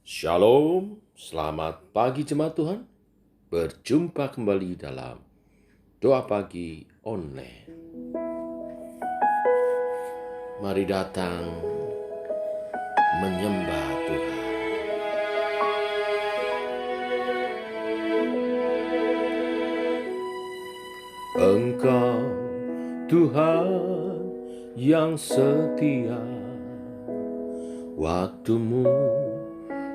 Shalom, selamat pagi jemaat Tuhan. Berjumpa kembali dalam doa pagi online. Mari datang menyembah Tuhan. Engkau Tuhan yang setia, waktumu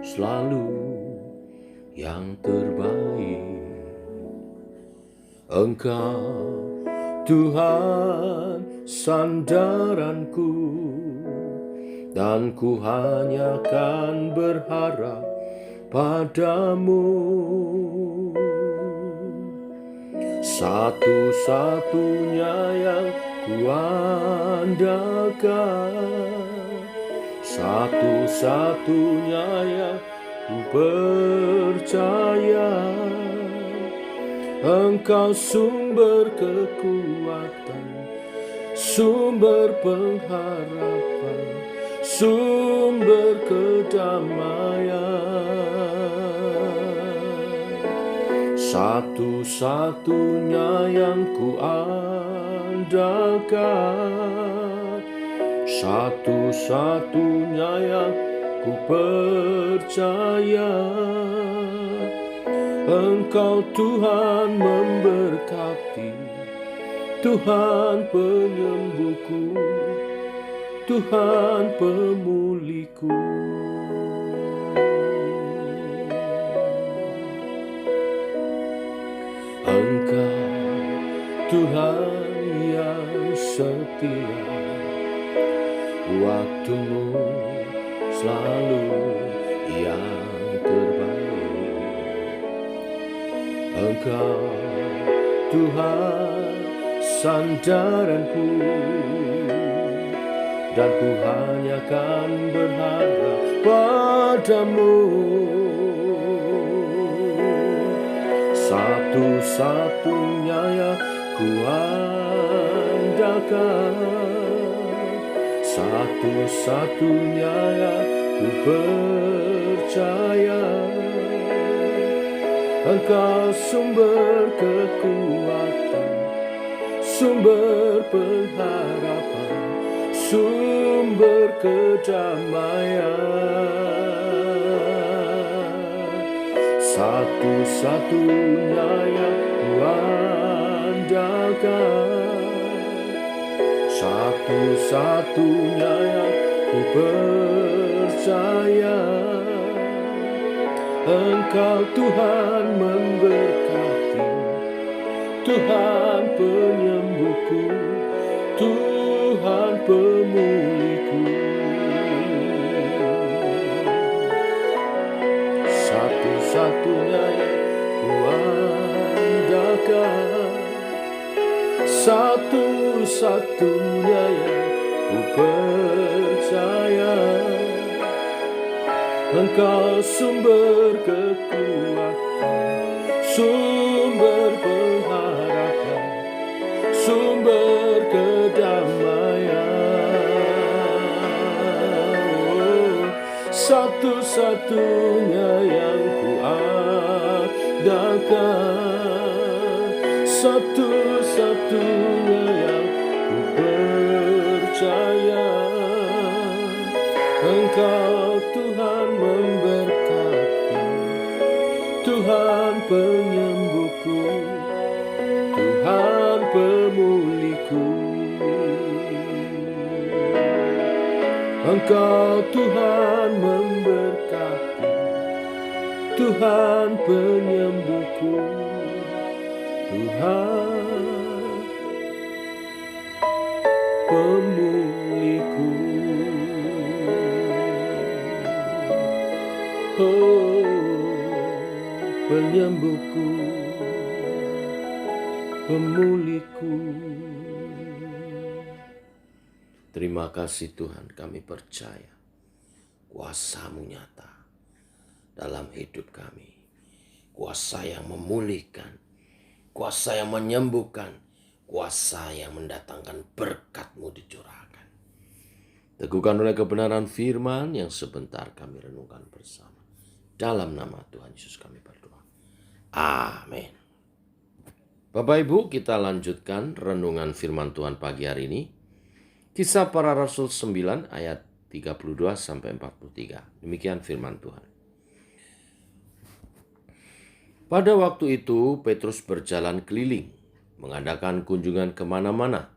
selalu yang terbaik. Engkau Tuhan sandaranku, dan ku hanya kan berharap padamu. Satu-satunya yang ku andalkan, satu-satunya yang ku percaya. Engkau sumber kekuatan, sumber pengharapan, sumber kedamaian. Satu-satunya yang ku andalkan, satu-satunya yang ku percaya. Engkau Tuhan memberkati, Tuhan penyembuhku, Tuhan pemulihku. Engkau Tuhan yang setia, waktumu selalu yang terbaik. Engkau Tuhan sandaranku, dan ku hanya kan berharap padamu. Satu-satunya yang ku andalkan, satu-satunya yang ku percaya. Engkau sumber kekuatan, sumber pengharapan, sumber kedamaian. Satu-satunya yang ku andalkan, satu-satunya yang ku percaya. Engkau Tuhan memberkati, Tuhan penyembuhku, Tuhan pemulihku. Satu-satunya yang ku andalkan, satu-satunya yang ku percaya. Engkau sumber kekuatan, sumber pengharapan, sumber kedamaian. Satu-satunya yang ku andalkan, satu-satunya yang ku percaya. Engkau Tuhan memberkati, Tuhan penyembuhku, Tuhan pemulihku. Engkau Tuhan memberkati, Tuhan penyembuhku, Tuhan pemulihku. Oh, penyembuhku, pemulihku. Terima kasih Tuhan, kami percaya kuasa-Mu nyata dalam hidup kami. Kuasa yang memulihkan, kuasa yang menyembuhkan, kuasa yang mendatangkan berkat-Mu dicurahkan. Teguhkan oleh kebenaran firman yang sebentar kami renungkan bersama. Dalam nama Tuhan Yesus kami berdoa. Amin. Bapak Ibu, kita lanjutkan renungan firman Tuhan pagi hari ini. Kisah Para Rasul 9 ayat 32 sampai 43. Demikian firman Tuhan. Pada waktu itu Petrus berjalan keliling, mengadakan kunjungan kemana-mana.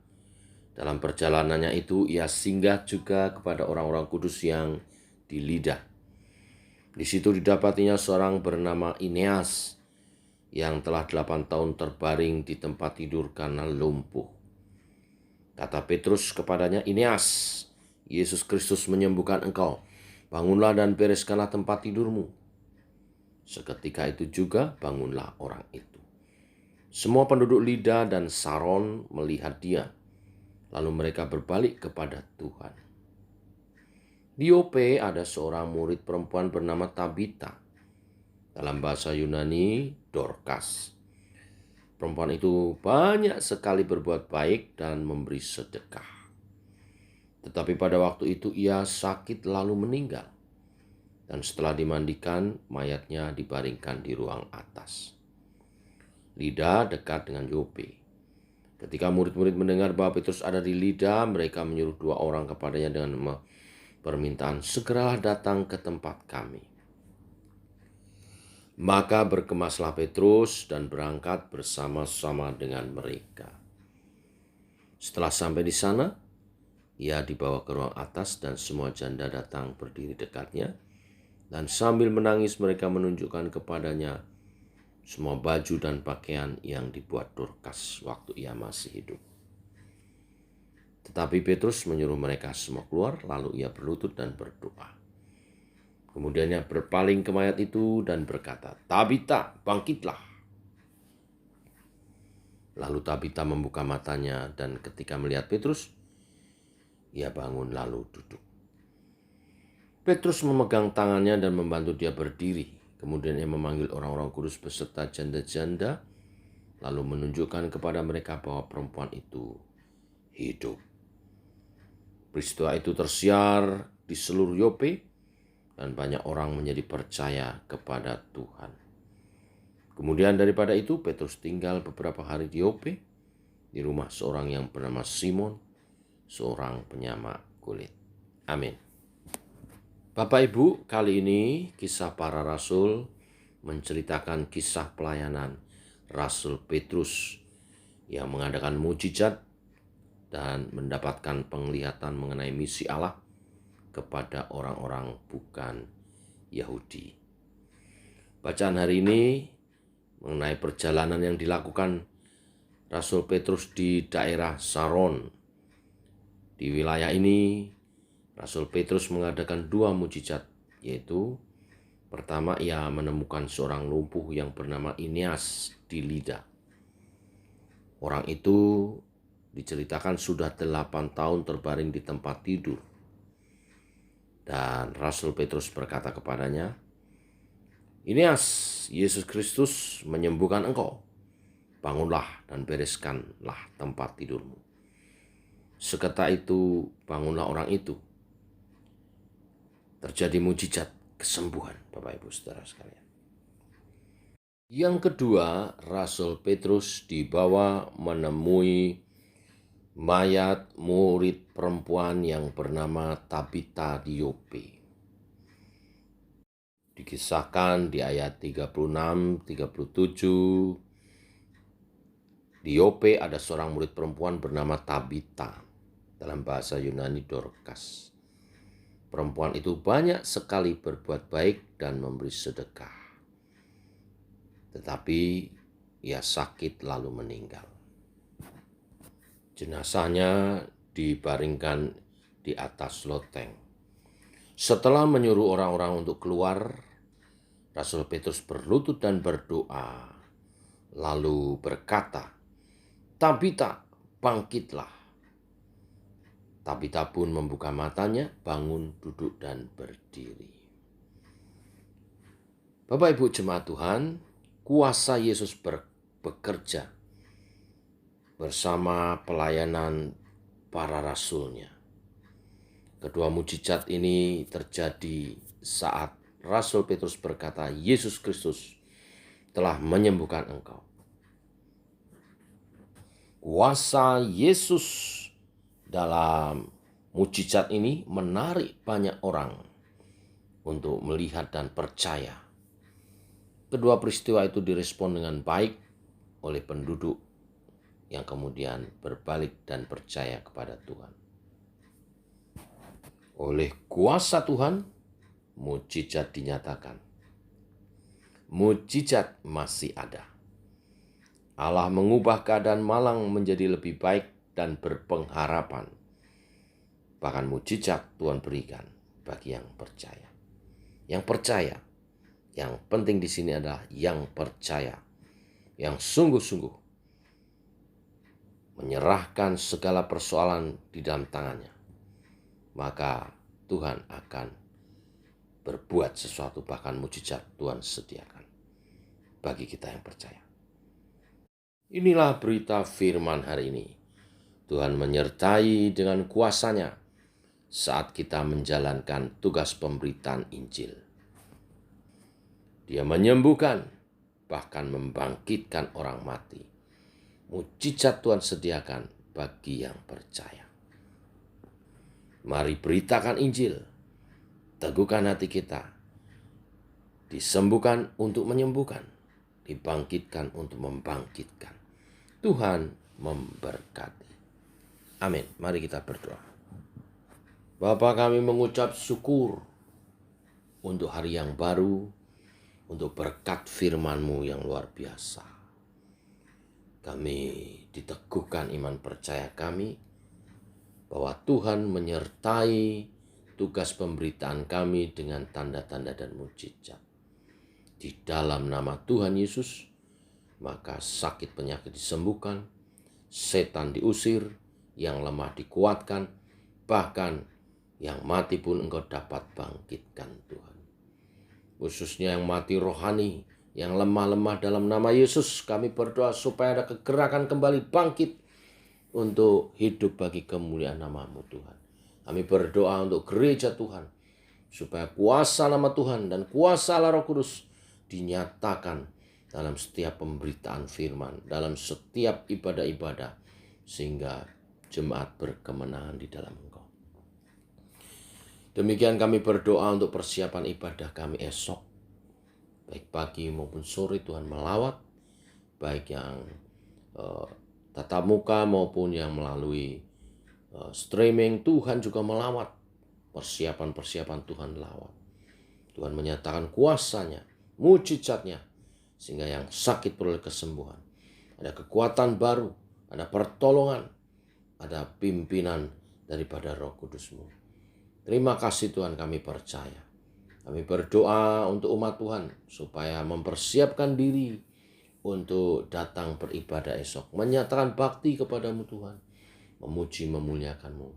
Dalam perjalanannya itu ia singgah juga kepada orang-orang kudus yang di Lida. Di situ didapatinya seorang bernama Eneas yang telah 8 tahun terbaring di tempat tidur karena lumpuh. Kata Petrus kepadanya, Eneas, Yesus Kristus menyembuhkan engkau. Bangunlah dan bereskanlah tempat tidurmu. Seketika itu juga bangunlah orang itu. Semua penduduk Lida dan Saron melihat dia. Lalu mereka berbalik kepada Tuhan. Di Yope ada seorang murid perempuan bernama Tabita. Dalam bahasa Yunani, Dorcas. Perempuan itu banyak sekali berbuat baik dan memberi sedekah. Tetapi pada waktu itu ia sakit lalu meninggal. Dan setelah dimandikan, mayatnya dibaringkan di ruang atas. Lida dekat dengan Yope. Ketika murid-murid mendengar bahwa Petrus ada di Lida, mereka menyuruh 2 orang kepadanya dengan permintaan, segeralah datang ke tempat kami. Maka berkemaslah Petrus dan berangkat bersama-sama dengan mereka. Setelah sampai di sana, ia dibawa ke ruang atas dan semua janda datang berdiri dekatnya. Dan sambil menangis mereka menunjukkan kepadanya semua baju dan pakaian yang dibuat Dorcas waktu ia masih hidup. Tetapi Petrus menyuruh mereka semua keluar, lalu ia berlutut dan berdoa. Kemudian ia berpaling ke mayat itu dan berkata, Tabita, bangkitlah. Lalu Tabita membuka matanya dan ketika melihat Petrus, ia bangun lalu duduk. Petrus memegang tangannya dan membantu dia berdiri. Kemudian ia memanggil orang-orang kudus beserta janda-janda, lalu menunjukkan kepada mereka bahwa perempuan itu hidup. Peristiwa itu tersiar di seluruh Yope dan banyak orang menjadi percaya kepada Tuhan. Kemudian daripada itu Petrus tinggal beberapa hari di Yope di rumah seorang yang bernama Simon, seorang penyamak kulit. Amin. Bapak Ibu, kali ini kisah para rasul menceritakan kisah pelayanan Rasul Petrus yang mengadakan mujizat dan mendapatkan penglihatan mengenai misi Allah kepada orang-orang bukan Yahudi. Bacaan hari ini mengenai perjalanan yang dilakukan Rasul Petrus di daerah Saron. Di wilayah ini, Rasul Petrus mengadakan 2 mujizat, yaitu pertama ia menemukan seorang lumpuh yang bernama Eneas di Lida. Orang itu diceritakan sudah 8 tahun terbaring di tempat tidur. Dan Rasul Petrus berkata kepadanya, Eneas, Yesus Kristus menyembuhkan engkau. Bangunlah dan bereskanlah tempat tidurmu. Seketika itu bangunlah orang itu. Terjadi mujizat kesembuhan, Bapak Ibu Saudara sekalian. Yang kedua, Rasul Petrus dibawa menemui mayat murid perempuan yang bernama Tabita di Yope. Dikisahkan di ayat 36, 37. Di Yope ada seorang murid perempuan bernama Tabita. Dalam bahasa Yunani Dorcas. Perempuan itu banyak sekali berbuat baik dan memberi sedekah. Tetapi ia sakit lalu meninggal. Jenazahnya dibaringkan di atas loteng. Setelah menyuruh orang-orang untuk keluar, Rasul Petrus berlutut dan berdoa, lalu berkata, Tabita, bangkitlah. Tabita pun membuka matanya, bangun, duduk, dan berdiri. Bapak Ibu jemaat Tuhan, kuasa Yesus bekerja bersama pelayanan para rasulnya. Kedua mujizat ini terjadi saat Rasul Petrus berkata, Yesus Kristus telah menyembuhkan engkau. Kuasa Yesus dalam mujizat ini menarik banyak orang untuk melihat dan percaya. Kedua peristiwa itu direspon dengan baik oleh penduduk yang kemudian berbalik dan percaya kepada Tuhan. Oleh kuasa Tuhan, mujizat dinyatakan. Mujizat masih ada. Allah mengubah keadaan malang menjadi lebih baik dan berpengharapan. Bahkan mujizat Tuhan berikan bagi yang percaya. Yang percaya, yang penting di sini adalah yang percaya, yang sungguh-sungguh menyerahkan segala persoalan di dalam tangannya, maka Tuhan akan berbuat sesuatu, bahkan mujizat Tuhan sediakan bagi kita yang percaya. Inilah berita firman hari ini. Tuhan menyertai dengan kuasa-Nya saat kita menjalankan tugas pemberitaan Injil. Dia menyembuhkan, bahkan membangkitkan orang mati. Mujizat Tuhan sediakan bagi yang percaya. Mari beritakan Injil, teguhkan hati kita, disembuhkan untuk menyembuhkan, dibangkitkan untuk membangkitkan. Tuhan memberkati. Amin. Mari kita berdoa. Bapa, kami mengucap syukur untuk hari yang baru, untuk berkat firman-Mu yang luar biasa. Kami diteguhkan iman percaya kami bahwa Tuhan menyertai tugas pemberitaan kami dengan tanda-tanda dan mujizat. Di dalam nama Tuhan Yesus, maka sakit penyakit disembuhkan, setan diusir, yang lemah dikuatkan, bahkan yang mati pun Engkau dapat bangkitkan Tuhan. Khususnya yang mati rohani, yang lemah-lemah, dalam nama Yesus kami berdoa supaya ada kegerakan kembali bangkit untuk hidup bagi kemuliaan nama-Mu Tuhan. Kami berdoa untuk gereja Tuhan, supaya kuasa nama Tuhan dan kuasa Allah Roh Kudus dinyatakan dalam setiap pemberitaan firman, dalam setiap ibadah-ibadah, sehingga jemaat berkemenangan di dalam Engkau. Demikian kami berdoa untuk persiapan ibadah kami esok, baik pagi maupun sore. Tuhan melawat, baik yang tatap muka maupun yang melalui streaming. Tuhan juga melawat, persiapan-persiapan Tuhan lawat. Tuhan menyatakan kuasa-Nya, mujizat-Nya, sehingga yang sakit beroleh kesembuhan. Ada kekuatan baru, ada pertolongan, ada pimpinan daripada Roh Kudus-Mu. Terima kasih Tuhan, kami percaya. Kami berdoa untuk umat Tuhan supaya mempersiapkan diri untuk datang beribadah esok, menyatakan bakti kepadamu Tuhan, memuji memuliakan-Mu,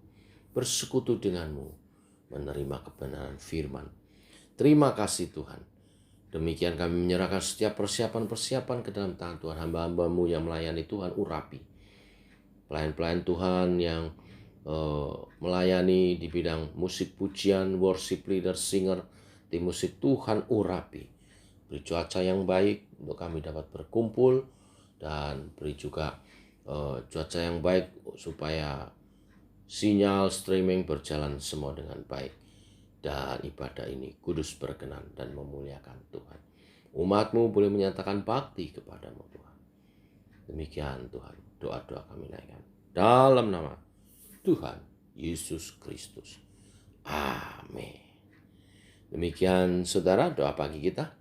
bersekutu dengan-Mu, menerima kebenaran firman. Terima kasih Tuhan. Demikian kami menyerahkan setiap persiapan-persiapan ke dalam tangan Tuhan. Hamba-hamba-Mu yang melayani Tuhan urapi. Pelayan-pelayan Tuhan yang melayani di bidang musik pujian, worship leader, singer, tim musik, Tuhan urapi. Beri cuaca yang baik untuk kami dapat berkumpul, dan beri juga cuaca yang baik supaya sinyal streaming berjalan semua dengan baik, dan ibadah ini kudus, berkenan, dan memuliakan Tuhan. Umat-Mu boleh menyatakan bakti kepadamu Tuhan. Demikian Tuhan, doa-doa kami naikkan dalam nama Tuhan Yesus Kristus. Amin. Demikian saudara, doa pagi kita.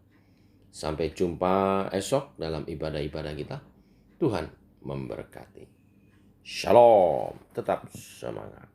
Sampai jumpa esok dalam ibadah-ibadah kita. Tuhan memberkati. Shalom. Tetap semangat.